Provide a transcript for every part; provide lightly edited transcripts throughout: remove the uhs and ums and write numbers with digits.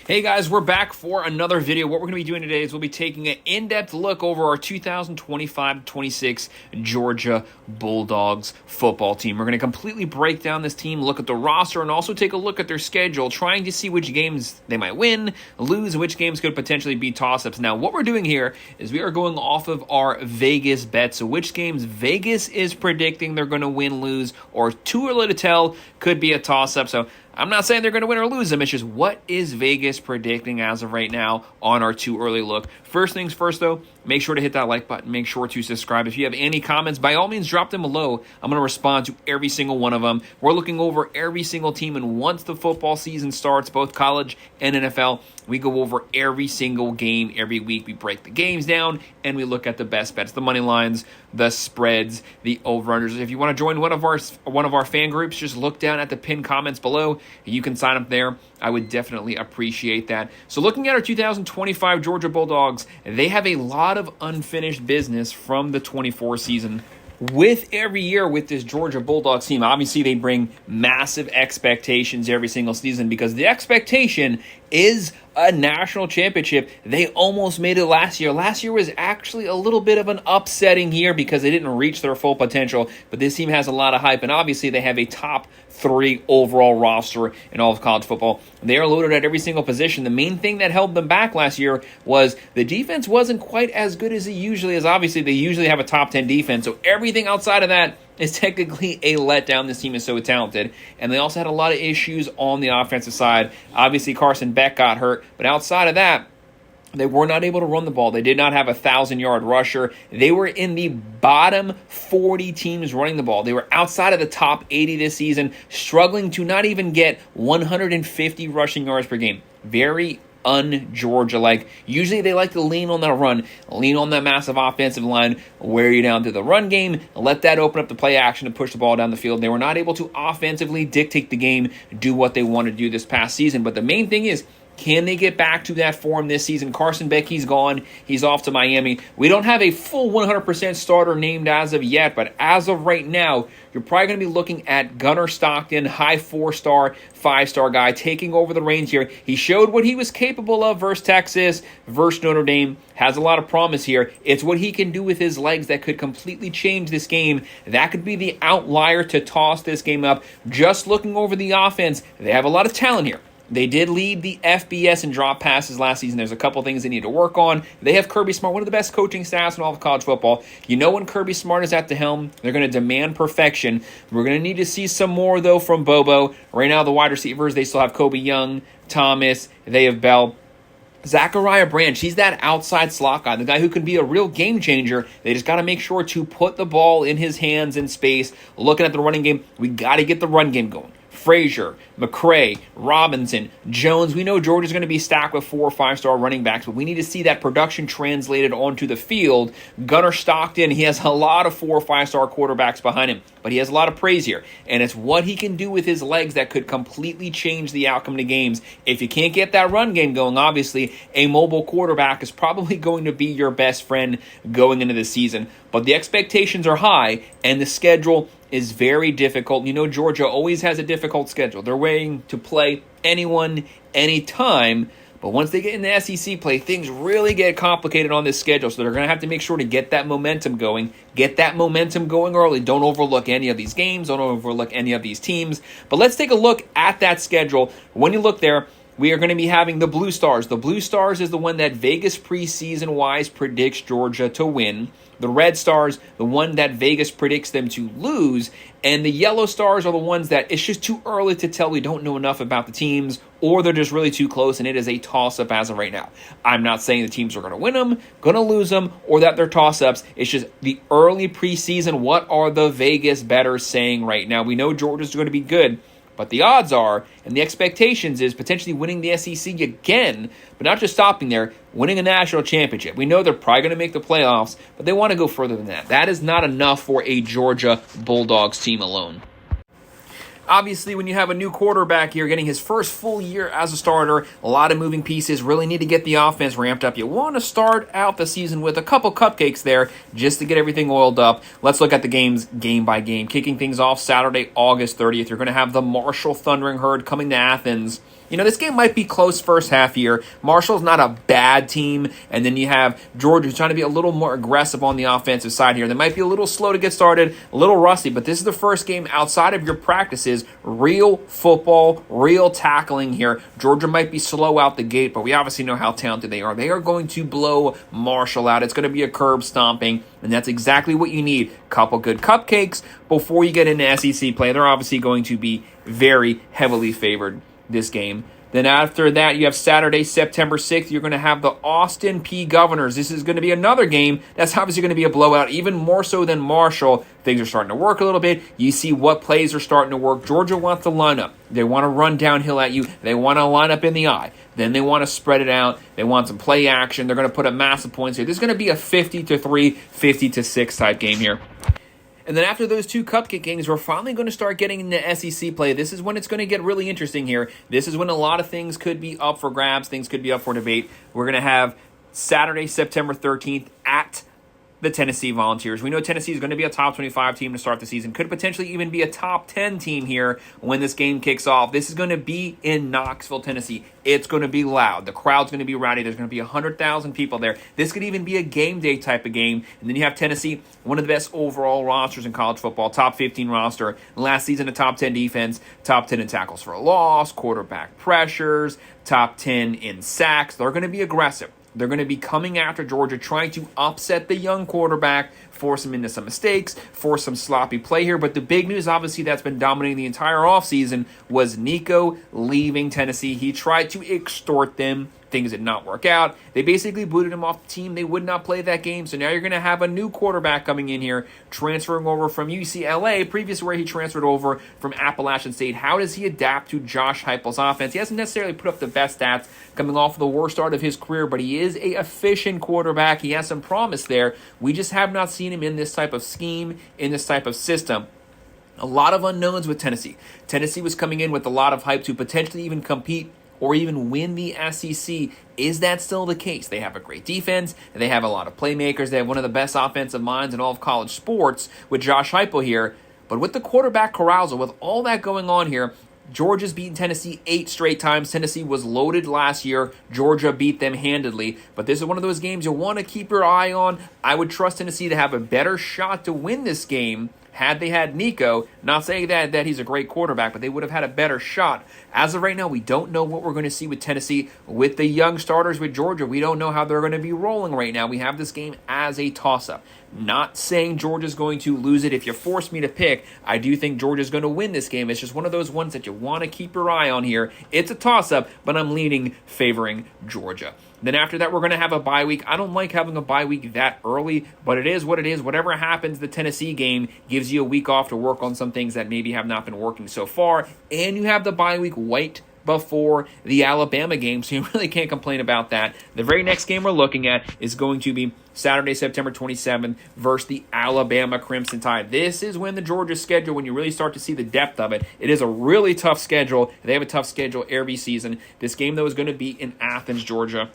Hey guys, we're back for another video. What we're going to be doing today is we'll be taking an in-depth look over our 2025-26 Georgia Bulldogs football team. We're going to completely break down this team, look at the roster, and also take a look at their schedule, trying to see which games they might win, lose, and which games could potentially be toss-ups. Now, what we're doing here is we are going off of our Vegas bets, so which games Vegas is predicting they're going to win, lose, or too early to tell, could be a toss-up. So I'm not saying they're going to win or lose them. It's just what is Vegas predicting as of right now on our too early look. First things first, though, make sure to hit that like button. Make sure to subscribe. If you have any comments, by all means, drop them below. I'm going to respond to every single one of them. We're looking over every single team, and once the football season starts, both college and NFL, we go over every single game every week. We break the games down, and we look at the best bets, the money lines, the spreads, the over-unders. If you want to join one of our fan groups, just look down at the pinned comments below. You can sign up there. I would definitely appreciate that. So looking at our 2025 Georgia Bulldogs, they have a lot of unfinished business from the 24 season. With every year with this Georgia Bulldogs team, obviously they bring massive expectations every single season because the expectation is a national championship. They almost made it last year. Last year was actually a little bit of an upsetting year because they didn't reach their full potential, but this team has a lot of hype, and obviously they have a top 3 overall roster in all of college football. They are loaded at every single position. The main thing that held them back last year was the defense wasn't quite as good as it usually is. Obviously, they usually have a top 10 defense, so everything outside of that is technically a letdown. This team is so talented. And they also had a lot of issues on the offensive side. Obviously, Carson Beck got hurt, but outside of that, they were not able to run the ball. They did not have a 1,000-yard rusher. They were in the bottom 40 teams running the ball. They were outside of the top 80 this season, struggling to not even get 150 rushing yards per game. Very un-Georgia-like. Usually they like to lean on that run, lean on that massive offensive line, wear you down to the run game, let that open up the play action to push the ball down the field. They were not able to offensively dictate the game, do what they want to do this past season. But the main thing is, can they get back to that form this season? Carson Beck, he's gone. He's off to Miami. We don't have a full 100% starter named as of yet, but as of right now, you're probably going to be looking at Gunnar Stockton, high 4-star, 5-star guy, taking over the reins here. He showed what he was capable of versus Texas, versus Notre Dame. Has a lot of promise here. It's what he can do with his legs that could completely change this game. That could be the outlier to toss this game up. Just looking over the offense, they have a lot of talent here. They did lead the FBS in drop passes last season. There's a couple things they need to work on. They have Kirby Smart, one of the best coaching staffs in all of college football. You know when Kirby Smart is at the helm, they're going to demand perfection. We're going to need to see some more, though, from Bobo. Right now, the wide receivers, they still have Kobe Young, Thomas, they have Bell. Zachariah Branch, he's that outside slot guy, the guy who can be a real game changer. They just got to make sure to put the ball in his hands in space. Looking at the running game, we got to get the run game going. Frazier, McCray, Robinson, Jones. We know Georgia's going to be stacked with 4 or 5-star running backs, but we need to see that production translated onto the field. Gunnar Stockton, he has a lot of 4 or 5-star quarterbacks behind him, but he has a lot of praise here, and it's what he can do with his legs that could completely change the outcome of the games. If you can't get that run game going, obviously, a mobile quarterback is probably going to be your best friend going into the season, but the expectations are high, and the schedule is very difficult. You know, Georgia always has a difficult schedule. They're waiting to play anyone, anytime. But once they get in the SEC play, things really get complicated on this schedule. So they're going to have to make sure to get that momentum going. Get that momentum going early. Don't overlook any of these games. Don't overlook any of these teams. But let's take a look at that schedule. When you look there, we are going to be having the Blue Stars. The Blue Stars is the one that Vegas preseason-wise predicts Georgia to win. The Red Stars, the one that Vegas predicts them to lose. And the Yellow Stars are the ones that it's just too early to tell. We don't know enough about the teams, or they're just really too close, and it is a toss-up as of right now. I'm not saying the teams are going to win them, going to lose them, or that they're toss-ups. It's just the early preseason, what are the Vegas bettors saying right now? We know Georgia's going to be good, but the odds are, and the expectations is potentially winning the SEC again, but not just stopping there, winning a national championship. We know they're probably going to make the playoffs, but they want to go further than that. That is not enough for a Georgia Bulldogs team alone. Obviously, when you have a new quarterback here getting his first full year as a starter, a lot of moving pieces, really need to get the offense ramped up. You want to start out the season with a couple cupcakes there just to get everything oiled up. Let's look at the games game by game. Kicking things off Saturday, August 30th, you're going to have the Marshall Thundering Herd coming to Athens. This game might be close first half here. Marshall's not a bad team, and then you have Georgia who's trying to be a little more aggressive on the offensive side here. They might be a little slow to get started, a little rusty, but this is the first game outside of your practices, real football, real tackling here. Georgia might be slow out the gate, but we obviously know how talented they are. They are going to blow Marshall out. It's going to be a curb stomping, and that's exactly what you need. Couple good cupcakes before you get into SEC play. They're obviously going to be very heavily favored this game. Then after that, you have Saturday, September 6th. You're going to have the Austin P. Governors. This is going to be another game that's obviously going to be a blowout, even more so than Marshall. Things are starting to work a little bit. You see what plays are starting to work. Georgia wants to line up. They want to run downhill at you. They want to line up in the eye. Then they want to spread it out. They want some play action. They're going to put up massive points here. This is going to be a 50-3, 50-6 type game here. And then after those two cupcake games, we're finally going to start getting into SEC play. This is when it's going to get really interesting here. This is when a lot of things could be up for grabs. Things could be up for debate. We're going to have Saturday, September 13th at the Tennessee Volunteers. We know Tennessee is going to be a top 25 team to start the season. Could potentially even be a top 10 team here when this game kicks off. This is going to be in Knoxville, Tennessee. It's going to be loud. The crowd's going to be rowdy. There's going to be 100,000 people there. This could even be a game day type of game. And then you have Tennessee, one of the best overall rosters in college football, top 15 roster. Last season, a top 10 defense, top 10 in tackles for a loss, quarterback pressures, top 10 in sacks. They're going to be aggressive. They're going to be coming after Georgia, trying to upset the young quarterback, force him into some mistakes, force some sloppy play here. But the big news, obviously, that's been dominating the entire offseason was Nico leaving Tennessee. He tried to extort them. Things did not work out. They basically booted him off the team. They would not play that game. So now you're going to have a new quarterback coming in here, transferring over from UCLA, previous where he transferred over from Appalachian State. How does he adapt to Josh Heupel's offense? He hasn't necessarily put up the best stats coming off of the worst start of his career, but he is a efficient quarterback. He has some promise there. We just have not seen him in this type of scheme, in this type of system. A lot of unknowns with Tennessee. Tennessee was coming in with a lot of hype to potentially even compete or even win the SEC. Is that still the case? They have a great defense. They have a lot of playmakers. They have one of the best offensive minds in all of college sports with Josh Heupel here. But with the quarterback carousal, with all that going on here, Georgia's beaten Tennessee 8 straight times. Tennessee was loaded last year. Georgia beat them handedly. But this is one of those games you'll want to keep your eye on. I would trust Tennessee to have a better shot to win this game had they had Nico. Not saying that he's a great quarterback, but they would have had a better shot. As of right now, we don't know what we're going to see with Tennessee. With the young starters with Georgia, we don't know how they're going to be rolling right now. We have this game as a toss-up. Not saying Georgia's going to lose it. If you force me to pick, I do think Georgia's going to win this game. It's just one of those ones that you want to keep your eye on here. It's a toss-up, but I'm leaning favoring Georgia. Then after that, we're going to have a bye week. I don't like having a bye week that early, but it is what it is. Whatever happens, the Tennessee game gives you a week off to work on some things that maybe have not been working so far, and you have the bye week right before the Alabama game, so you really can't complain about that. The very next game we're looking at is going to be Saturday, September 27th versus the Alabama Crimson Tide. This is when the Georgia schedule, when you really start to see the depth of it. It is a really tough schedule. They have a tough schedule every season. This game, though, is going to be in Athens, Georgia.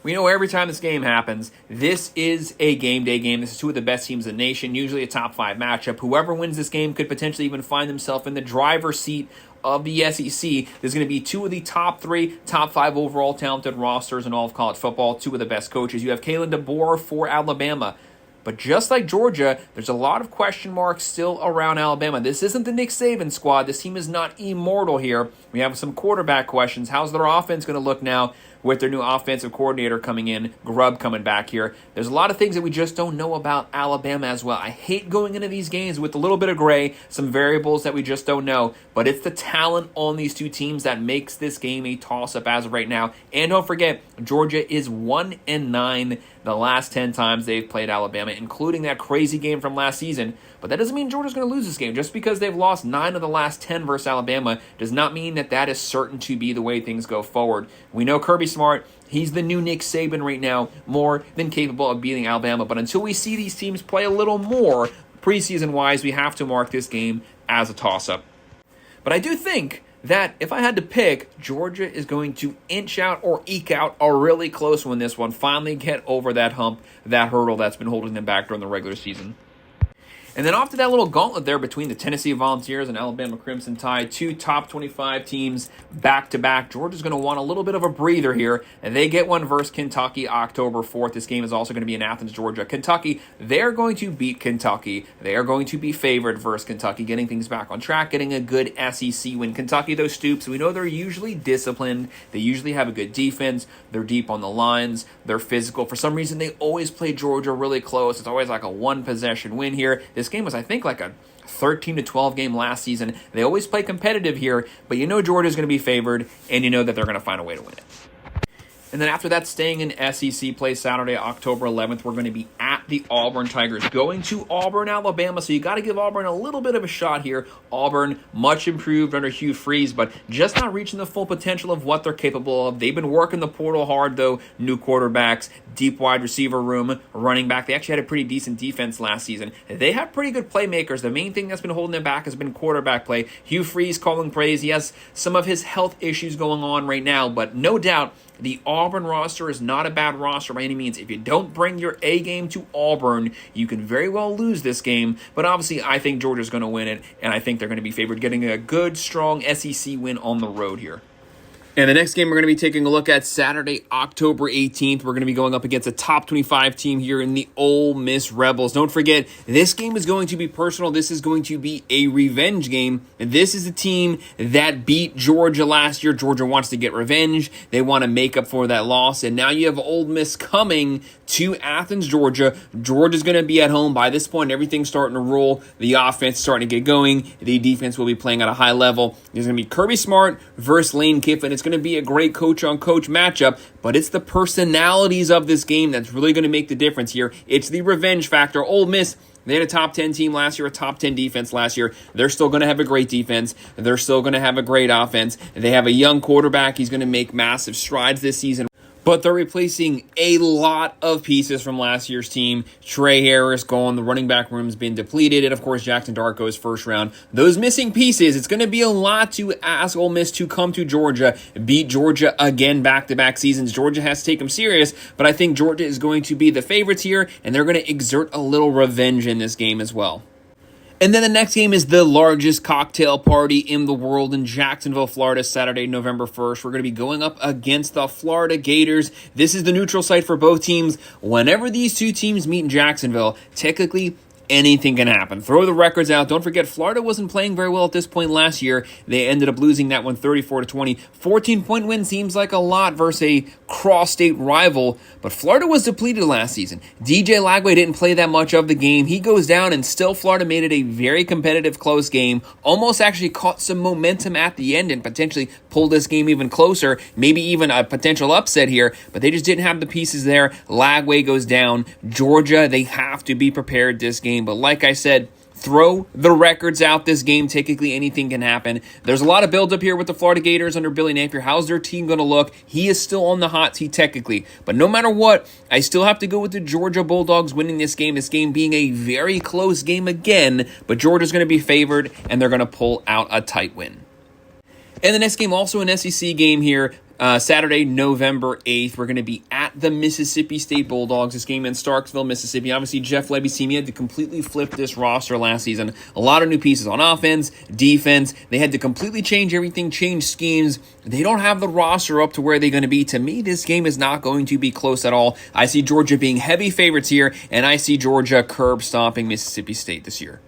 We know every time this game happens, this is a game day game. This is two of the best teams in the nation, usually a top 5 matchup. Whoever wins this game could potentially even find themselves in the driver's seat of the SEC. There's going to be two of the top 3, top 5 overall talented rosters in all of college football, two of the best coaches. You have Kalen DeBoer for Alabama. But just like Georgia, there's a lot of question marks still around Alabama. This isn't the Nick Saban squad. This team is not immortal here. We have some quarterback questions. How's their offense going to look now with their new offensive coordinator coming in, Grubb coming back here? There's a lot of things that we just don't know about Alabama as well. I hate going into these games with a little bit of gray, some variables that we just don't know, but it's the talent on these two teams that makes this game a toss-up as of right now. And don't forget, Georgia is 1-9 the last 10 times they've played Alabama, including that crazy game from last season. But that doesn't mean Georgia's going to lose this game. Just because they've lost 9 of the last 10 versus Alabama does not mean that is certain to be the way things go forward. We know Kirby Smart, he's the new Nick Saban right now, more than capable of beating Alabama. But until we see these teams play a little more preseason-wise, we have to mark this game as a toss-up. But I do think that if I had to pick, Georgia is going to inch out or eke out a really close one this one, finally get over that hump, that hurdle that's been holding them back during the regular season. And then off to that little gauntlet there between the Tennessee Volunteers and Alabama Crimson Tide, two top 25 teams back-to-back. Georgia's going to want a little bit of a breather here, and they get one versus Kentucky October 4th. This game is also going to be in Athens, Georgia. Kentucky, they're going to beat Kentucky. They are going to be favored versus Kentucky, getting things back on track, getting a good SEC win. Kentucky, those Stoops, we know they're usually disciplined. They usually have a good defense. They're deep on the lines. They're physical. For some reason, they always play Georgia really close. It's always like a one-possession win here. This game was, I think, like a 13-12 game last season. They always play competitive here, but you know Georgia's going to be favored, and you know that they're going to find a way to win it. And then after that, staying in SEC play Saturday, October 11th, we're going to be at the Auburn Tigers, going to Auburn, Alabama. So you got to give Auburn a little bit of a shot here. Auburn, much improved under Hugh Freeze, but just not reaching the full potential of what they're capable of. They've been working the portal hard, though. New quarterbacks, deep wide receiver room, running back. They actually had a pretty decent defense last season. They have pretty good playmakers. The main thing that's been holding them back has been quarterback play. Hugh Freeze calling praise. He has some of his health issues going on right now, but no doubt the Auburn roster is not a bad roster by any means. If you don't bring your A game to Auburn, you can very well lose this game. But obviously, I think Georgia's going to win it, and I think they're going to be favored, getting a good, strong SEC win on the road here. And the next game we're going to be taking a look at Saturday, October 18th. We're going to be going up against a top 25 team here in the Ole Miss Rebels. Don't forget, this game is going to be personal. This is going to be a revenge game. And this is a team that beat Georgia last year. Georgia wants to get revenge. They want to make up for that loss. And now you have Ole Miss coming to Athens, Georgia. Georgia's going to be at home. By this point, everything's starting to roll. The offense is starting to get going. The defense will be playing at a high level. There's going to be Kirby Smart versus Lane Kiffin. It's going to be a great coach-on-coach matchup, but it's the personalities of this game that's really going to make the difference here. It's the revenge factor. Ole Miss, they had a top 10 team last year, a top 10 defense last year. They're still going to have a great defense. They're still going to have a great offense. They have a young quarterback. He's going to make massive strides this season. But they're replacing a lot of pieces from last year's team. Trey Harris gone. The running back room's been depleted. And, of course, Jackson Dart goes first round. Those missing pieces, it's going to be a lot to ask Ole Miss to come to Georgia, beat Georgia again back-to-back seasons. Georgia has to take them serious, but I think Georgia is going to be the favorites here, and they're going to exert a little revenge in this game as well. And then the next game is the largest cocktail party in the world in Jacksonville, Florida, Saturday, November 1st. We're going to be going up against the Florida Gators. This is the neutral site for both teams. Whenever these two teams meet in Jacksonville, technically anything can happen. Throw the records out. Don't forget, Florida wasn't playing very well at this point last year. They ended up losing that one 34-20. 14-point win seems like a lot versus a cross-state rival, but Florida was depleted last season. DJ Lagway didn't play that much of the game. He goes down, and still Florida made it a very competitive, close game. Almost actually caught some momentum at the end and potentially pulled this game even closer, maybe even a potential upset here, but they just didn't have the pieces there. Lagway goes down. Georgia, they have to be prepared this game. But like I said, throw the records out this game. Technically, anything can happen. There's a lot of build-up here with the Florida Gators under Billy Napier. How's their team going to look? He is still on the hot seat technically. But no matter what, I still have to go with the Georgia Bulldogs winning this game being a very close game again. But Georgia's going to be favored, and they're going to pull out a tight win. And the next game, also an SEC game here. Saturday, November 8th, we're going to be at the Mississippi State Bulldogs. This game in Starksville, Mississippi. Obviously, Jeff Lebby's team, he had to completely flip this roster last season. A lot of new pieces on offense, defense. They had to completely change everything, change schemes. They don't have the roster up to where they're going to be. To me, this game is not going to be close at all. I see Georgia being heavy favorites here, and I see Georgia curb stomping Mississippi State this year.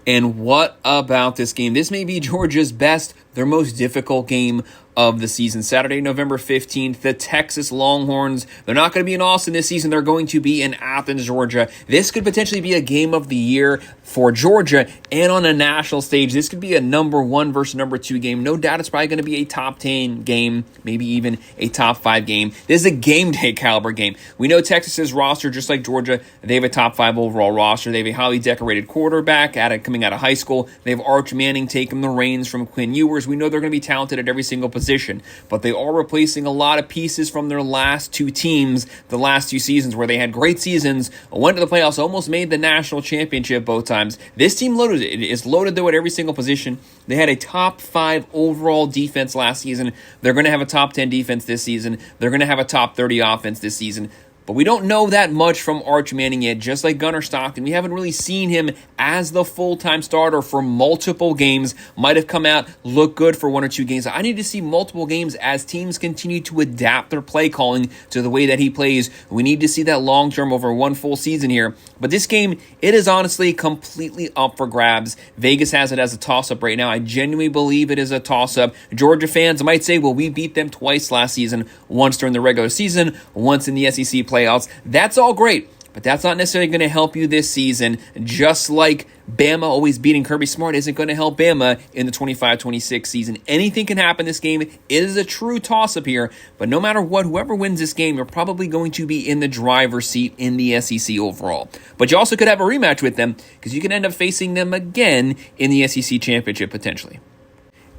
And what about this game? This may be Georgia's best, their most difficult game of the season. Saturday, November 15th, the Texas Longhorns. They're not going to be in Austin this season. They're going to be in Athens, Georgia. This could potentially be a game of the year for Georgia, and on a national stage, this could be a number 1 versus number 2 game. No doubt it's probably going to be a top 10 game, maybe even a top 5 game. This is a game day caliber game. We know Texas's roster, just like Georgia, they have a top 5 overall roster. They have a highly decorated quarterback coming out of high school. They have Arch Manning taking the reins from Quinn Ewers. We know they're going to be talented at every single position, but they are replacing a lot of pieces from their last 2 teams, the last 2 seasons where they had great seasons, went to the playoffs, almost made the national championship both times. This team is loaded though at every single position. They had a top 5 overall defense last season. They're going to have a top 10 defense this season. They're going to have a top 30 offense this season. But we don't know that much from Arch Manning yet. Just like Gunnar Stockton, we haven't really seen him as the full-time starter for multiple games. Might have come out, looked good for 1 or 2 games. I need to see multiple games as teams continue to adapt their play calling to the way that he plays. We need to see that long-term over 1 full season here. But this game, it is honestly completely up for grabs. Vegas has it as a toss-up right now. I genuinely believe it is a toss-up. Georgia fans might say, well, we beat them twice last season, once during the regular season, once in the SEC playoffs. That's all great, but that's not necessarily going to help you this season. Just like Bama always beating Kirby Smart isn't going to help Bama in the 25-26 season. Anything can happen this game. It is a true toss-up here, but no matter what, whoever wins this game, you're probably going to be in the driver's seat in the SEC overall. But you also could have a rematch with them because you can end up facing them again in the SEC championship potentially.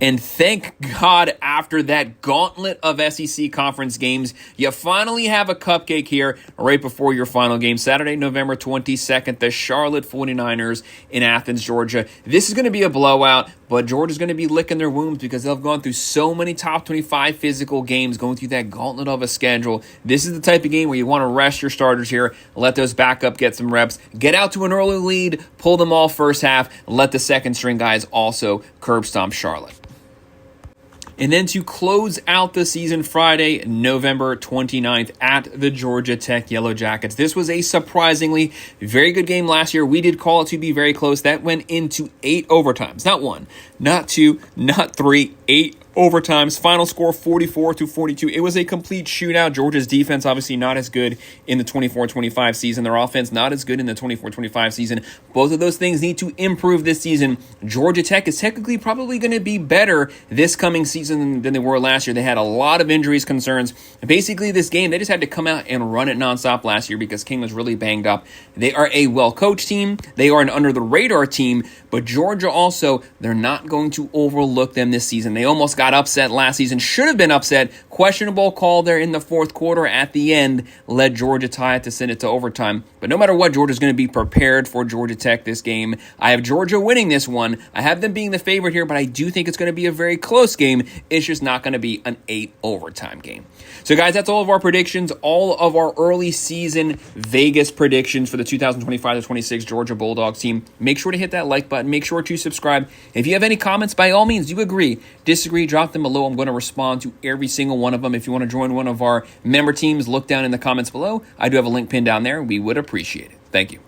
And thank God, after that gauntlet of SEC conference games, you finally have a cupcake here right before your final game. Saturday, November 22nd, the Charlotte 49ers in Athens, Georgia. This is going to be a blowout, but Georgia's going to be licking their wounds because they've gone through so many top 25 physical games, going through that gauntlet of a schedule. This is the type of game where you want to rest your starters here, let those backup get some reps, get out to an early lead, pull them all first half, let the second string guys also curb stomp Charlotte. And then to close out the season, Friday, November 29th at the Georgia Tech Yellow Jackets. This was a surprisingly very good game last year. We did call it to be very close. That went into 8 overtimes. Not 1, not 2, not 3, 8 overtimes. Final score 44-42. It was a complete shootout. Georgia's defense obviously not as good in the 24-25 season. Their offense not as good in the 24-25 season. Both of those things need to improve this season. Georgia Tech is technically probably going to be better this coming season than they were last year. They had a lot of injuries concerns. And basically this game, they just had to come out and run it nonstop last year because King was really banged up. They are a well-coached team. They are an under-the-radar team. But Georgia also, they're not going to overlook them this season. They almost got upset last season, should have been upset. Questionable call there in the fourth quarter at the end led Georgia tie it to send it to overtime. But no matter what, Georgia's going to be prepared for Georgia Tech this game. I have Georgia winning this one. I have them being the favorite here, but I do think it's going to be a very close game. It's just not going to be an 8 overtime game. So guys, that's all of our predictions, all of our early season Vegas predictions for the 2025-26 Georgia Bulldogs team. Make sure to hit that like button. Make sure to subscribe. If you have any comments, by all means, you agree, disagree, drop them below. I'm going to respond to every single one of them. If you want to join one of our member teams, look down in the comments below. I do have a link pinned down there. We would appreciate it. Thank you.